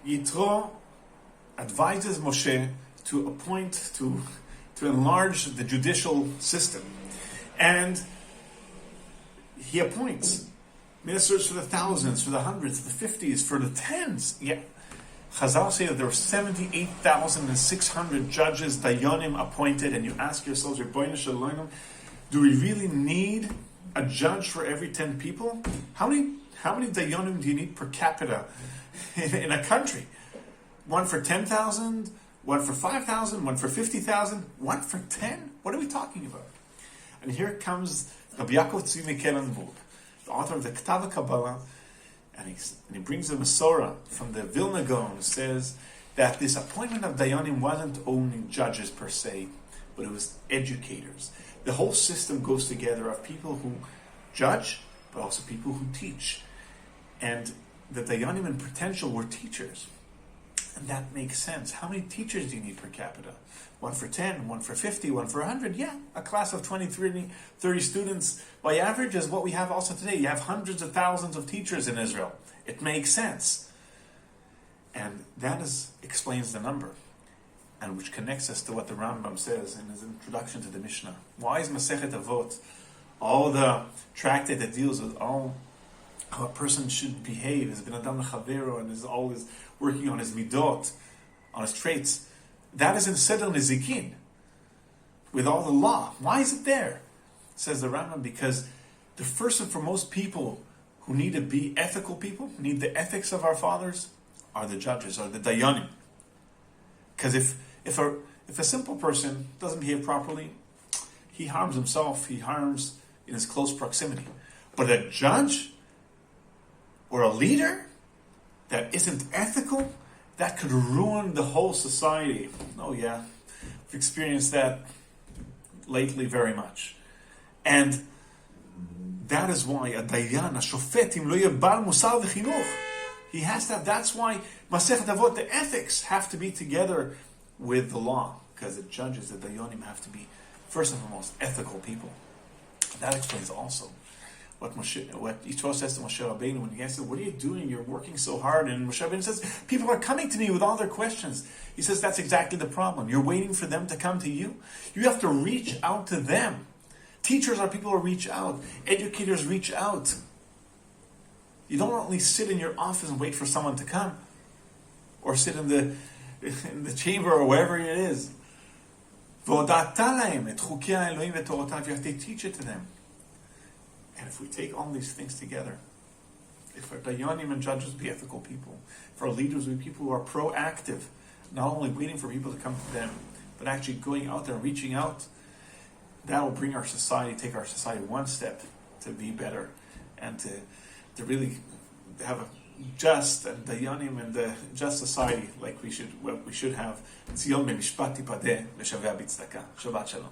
Yitro advises Moshe to appoint, to enlarge the judicial system. And he appoints ministers for the thousands, for the hundreds, for the 50s, for the tens. Yeah. Chazal say that there were 78,600 judges, Dayanim, appointed, and you ask yourselves, Rebbeinu Shalom, do we really need a judge for every 10 people? How many Dayanim do you need per capita in a country? One for 10,000, one for 5,000, one for 50,000, one for 10? What are we talking about? And here comes Rabbi Yaakov Tzvi Mekelenburg, the author of the Ketav Kabbalah, and he brings a Masorah from the Vilna Gaon, says that this appointment of Dayanim wasn't only judges per se, but it was educators. The whole system goes together of people who judge, but also people who teach. And the Dayanim in potential were teachers. And that makes sense. How many teachers do you need per capita? One for 10, one for 50, one for 100. Yeah, a class of 20, 30 students by average is what we have also today. You have hundreds of thousands of teachers in Israel. It makes sense. And that explains the number, and which connects us to what the Rambam says in his introduction to the Mishnah. Why is Masechet Avot, all the tractate that deals with all how a person should behave, is ben adam lechavero, and is always working on his midot, on his traits, that is in Seder Nezikin, with all the law. Why is it there? Says the Rambam, because the first and foremost people who need to be ethical people, who need the ethics of our fathers, are the judges, are the Dayanim. Because if a simple person doesn't behave properly, he harms himself, he harms in his close proximity. But a judge or a leader that isn't ethical, that could ruin the whole society. Oh yeah, we've experienced that lately very much. And that is why a Dayan, a Shofetim, lo yeh bal musar v'chinuch. He has to have, that's why Masechet Avot, the ethics, have to be together with the law. Because the judges, the Dayanim, have to be, first and foremost, ethical people. That explains also what Yitro says to Moshe Rabbeinu when he asks him, what are you doing? You're working so hard. And Moshe Rabbeinu says, people are coming to me with all their questions. He says, that's exactly the problem. You're waiting for them to come to you. You have to reach out to them. Teachers are people who reach out. Educators reach out. You don't only sit in your office and wait for someone to come, or sit in the chamber or wherever it is. You have to teach it to them. And if we take all these things together, if our Dayanim and judges be ethical people, if our leaders be people who are proactive, not only waiting for people to come to them, but actually going out there and reaching out, that will bring our society, take our society one step to be better, and to really have a just and Dayanim and the just society like we should have. Shabbat shalom.